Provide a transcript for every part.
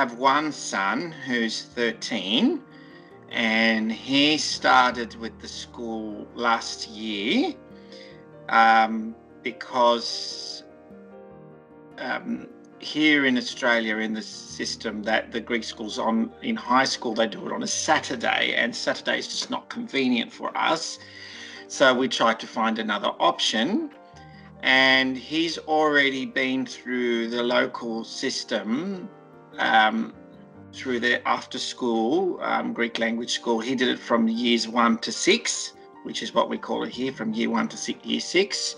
have one son who's 13, and he started with the school last year because here in Australia, in the system, that the Greek schools in high school, they do it on a Saturday, and Saturday is just not convenient for us. So we tried to find another option, and he's already been through the local system, through the after school Greek language school. He did it from years 1 to 6, which is what we call it here, from year 1 to year 6.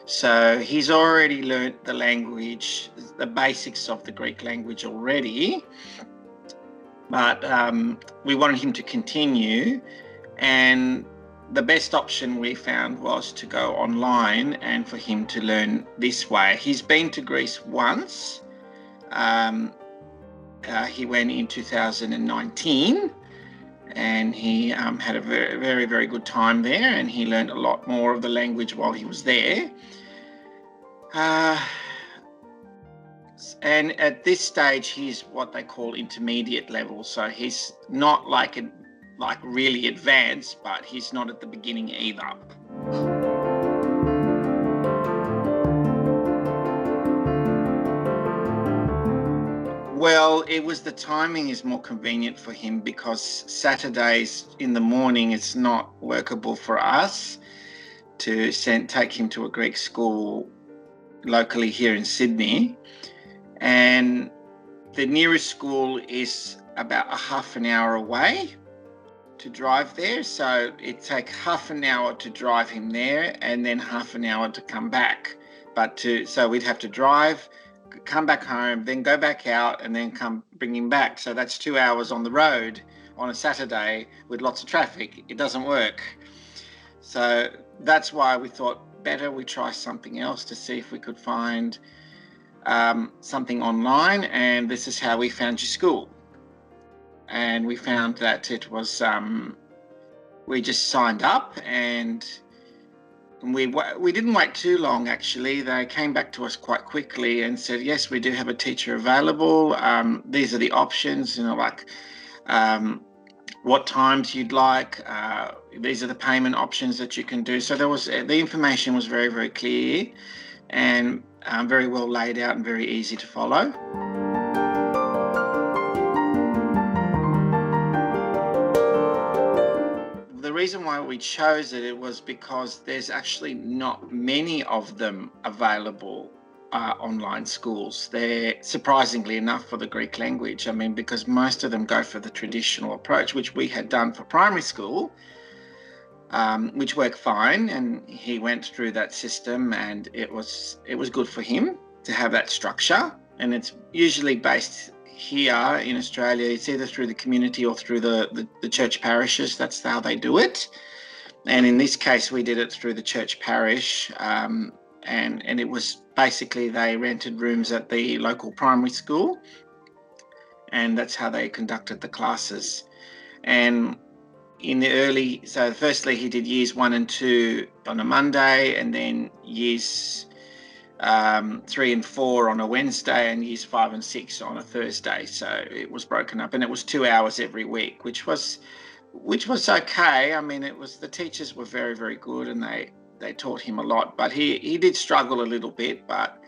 So he's already learnt the language, the basics of the Greek language already, but we wanted him to continue, and the best option we found was to go online and for him to learn this way. He's been to Greece once. He went in 2019, and he had a very, very, very good time there, and he learned a lot more of the language while he was there. And at this stage, he's what they call intermediate level. So he's not like really advanced, but he's not at the beginning either. Well, it was the timing is more convenient for him, because Saturdays in the morning it's not workable for us to take him to a Greek school locally here in Sydney, and the nearest school is about a half an hour away to drive there. So it takes half an hour to drive him there, and then half an hour to come back. So we'd have to drive, come back home, then go back out, and then come bring him back. So that's 2 hours on the road on a Saturday with lots of traffic. It doesn't work. So that's why we thought better we try something else to see if we could find something online. And this is how we found your school. And we found that it was, we just signed up, and we didn't wait too long, actually. They came back to us quite quickly and said, yes, we do have a teacher available. These are the options, like what times you'd like. These are the payment options that you can do. So the information was very, very clear, and very well laid out and very easy to follow. The reason why we chose it was because there's actually not many of them available, online schools. They're surprisingly enough for the Greek language. Because most of them go for the traditional approach, which we had done for primary school, which worked fine. And he went through that system, and it was good for him to have that structure. And it's usually based here in Australia, it's either through the community or through the church parishes. That's how they do it. And in this case, we did it through the church parish, and it was basically they rented rooms at the local primary school, and that's how they conducted the classes. And firstly he did years 1 and 2 on a Monday, and then years 3 and 4 on a Wednesday, and years 5 and 6 on a Thursday. So it was broken up, and it was 2 hours every week, which was okay. The teachers were very, very good, and they taught him a lot, but he did struggle a little bit. But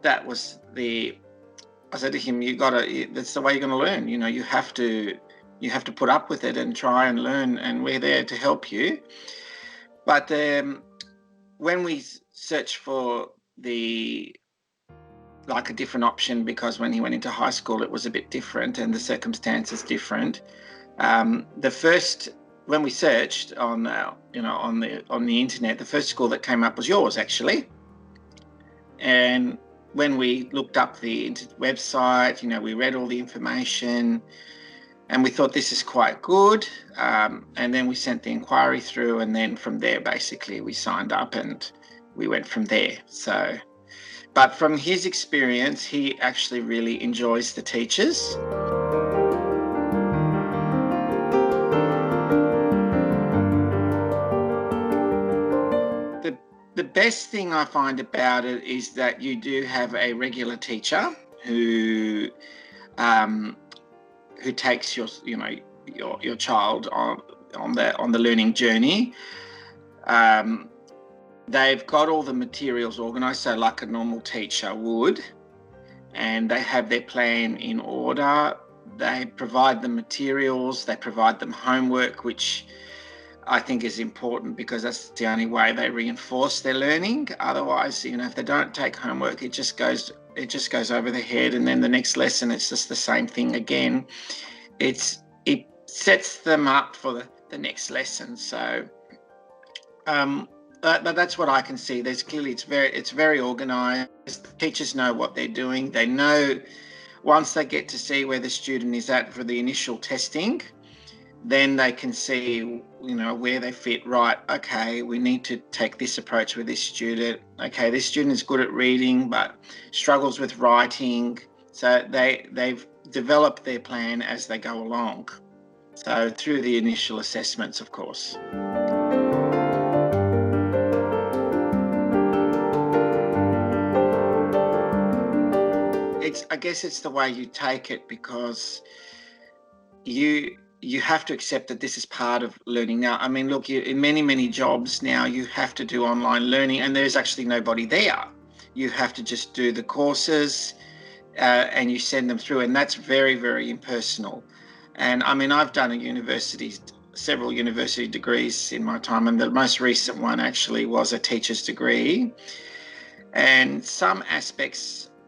that was I said to him, that's the way you're going to learn. You have to put up with it and try and learn, and we're there to help you. But when we searched for a different option, because when he went into high school it was a bit different and the circumstances different. When we searched on the internet, the first school that came up was yours, actually. And when we looked up the website, we read all the information, and we thought this is quite good. And then we sent the inquiry through, and then from there, basically, we signed up and we went from there. So, but from his experience, he actually really enjoys the teachers. The best thing I find about it is that you do have a regular teacher who who takes your child on the learning journey. They've got all the materials organised, so like a normal teacher would, and they have their plan in order. They provide them materials, they provide them homework, which I think is important because that's the only way they reinforce their learning. Otherwise, if they don't take homework, it just goes over their head, and then the next lesson it's just the same thing again. It sets them up for the next lesson. So that's what I can see. There's clearly it's very organised. The teachers know what they're doing. They know once they get to see where the student is at for the initial testing, then they can see where they fit. Right, okay, we need to take this approach with this student. Okay, this student is good at reading but struggles with writing. So they've developed their plan as they go along. So through the initial assessments, of course. I guess it's the way you take it, because you have to accept that this is part of learning. Now, I mean, look, in many jobs now, you have to do online learning, and there's actually nobody there. You have to just do the courses and you send them through, and that's very, very impersonal. And I mean, I've done several university degrees in my time, and the most recent one actually was a teacher's degree. And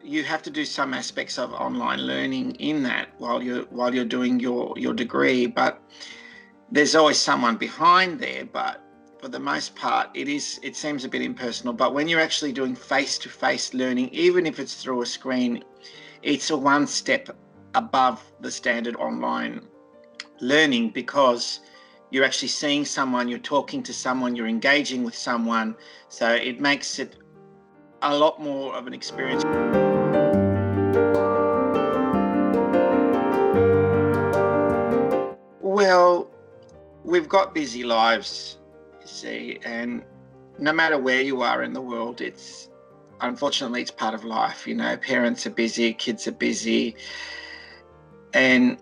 you have to do some aspects of online learning in that while you're doing your degree, but there's always someone behind there. But for the most part, it seems a bit impersonal. But when you're actually doing face-to-face learning, even if it's through a screen, it's a one step above the standard online learning, because you're actually seeing someone, you're talking to someone, you're engaging with someone. So it makes it a lot more of an experience. Well, we've got busy lives, you see, and no matter where you are in the world, unfortunately it's part of life. Parents are busy, kids are busy, and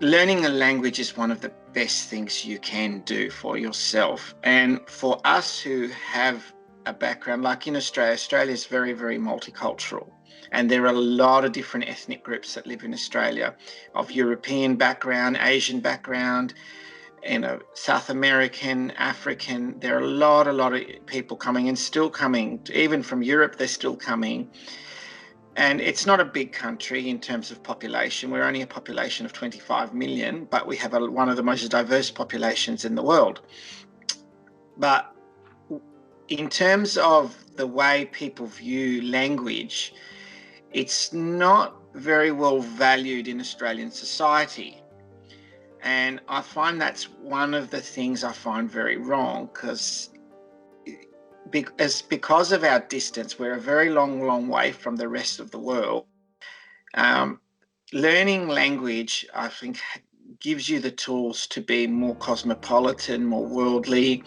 learning a language is one of the best things you can do for yourself. And for us who have a background, like in Australia is very, very multicultural. And there are a lot of different ethnic groups that live in Australia, of European background, Asian background, South American, African. There are a lot of people coming, and still coming. Even from Europe, they're still coming. And it's not a big country in terms of population. We're only a population of 25 million, but we have one of the most diverse populations in the world. But in terms of the way people view language, it's not very well valued in Australian society. And I find that's one of the things I find very wrong, because of our distance, we're a very long way from the rest of the world. Learning language, I think, gives you the tools to be more cosmopolitan, more worldly,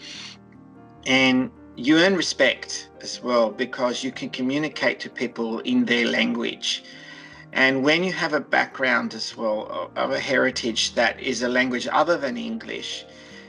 and you earn respect as well, because you can communicate to people in their language. And when you have a background as well of a heritage that is a language other than English,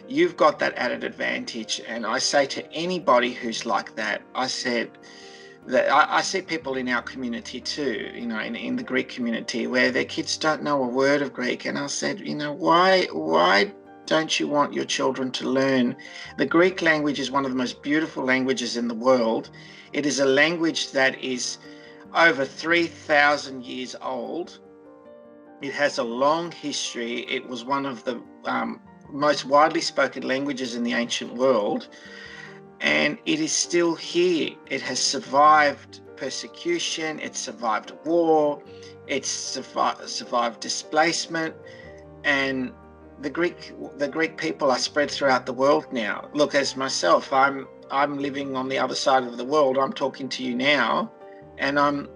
you've got that added advantage. And I say to anybody who's like that, I see people in our community too, in the Greek community, where their kids don't know a word of Greek. And I said, why don't you want your children to learn? The Greek language is one of the most beautiful languages in the world. It is a language that is over 3,000 years old. It has a long history. It was one of the most widely spoken languages in the ancient world, and it is still here. It has survived persecution, it's survived war, it's survived displacement, and the Greek people are spread throughout the world now. Look, as myself, I'm living on the other side of the world. I'm talking to you now, and I'm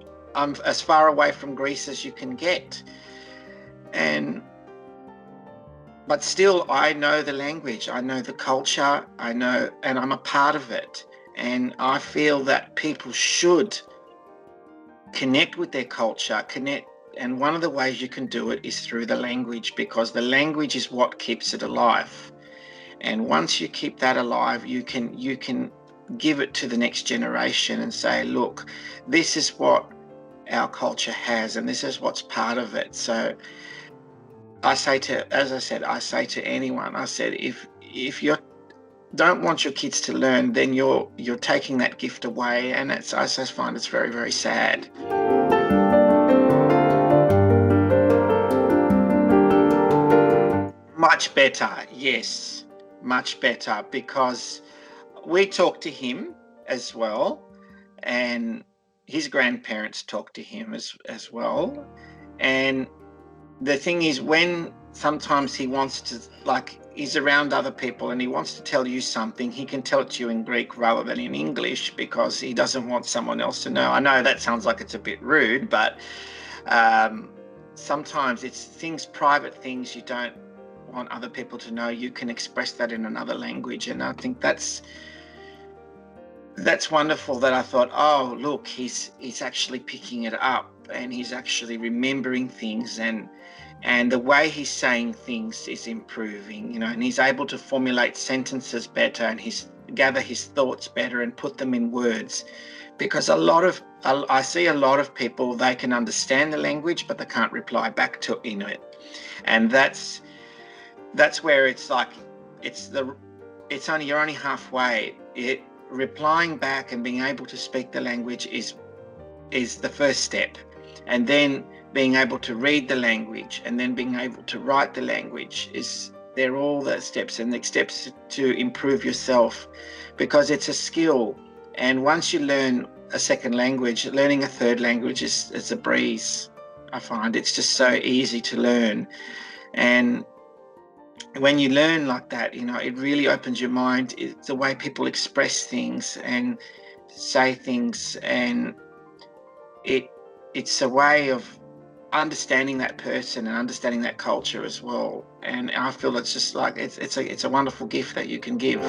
as far away from Greece as you can get. But still, I know the language, I know the culture, and I'm a part of it. And I feel that people should connect with their culture, connect And one of the ways you can do it is through the language, because the language is what keeps it alive. And once you keep that alive, you can give it to the next generation and say, look, this is what our culture has, and this is what's part of it. So I say to anyone, I said, if you don't want your kids to learn, then you're taking that gift away, and I just find it's very, very sad. Much better, yes, much better, because we talk to him as well, and his grandparents talk to him as well. And the thing is, when sometimes he wants to, like, he's around other people and he wants to tell you something, he can tell it to you in Greek rather than in English, because he doesn't want someone else to know. I know that sounds like it's a bit rude, but sometimes it's private things you don't want other people to know. You can express that in another language, and I think that's wonderful. That I thought, oh look, he's actually picking it up, and he's actually remembering things, and the way he's saying things is improving, and he's able to formulate sentences better, and gather his thoughts better and put them in words. Because I see a lot of people, they can understand the language, but they can't reply back to it. And that's where it's like, you're only halfway. Replying back and being able to speak the language is the first step, and then being able to read the language, and then being able to write the language, they're all the steps, and the steps to improve yourself, because it's a skill. And once you learn a second language, learning a third language is a breeze. I find it's just so easy to learn. And when you learn like that, it really opens your mind. It's the way people express things and say things, and it's a way of understanding that person and understanding that culture as well. And I feel it's just like it's a wonderful gift that you can give.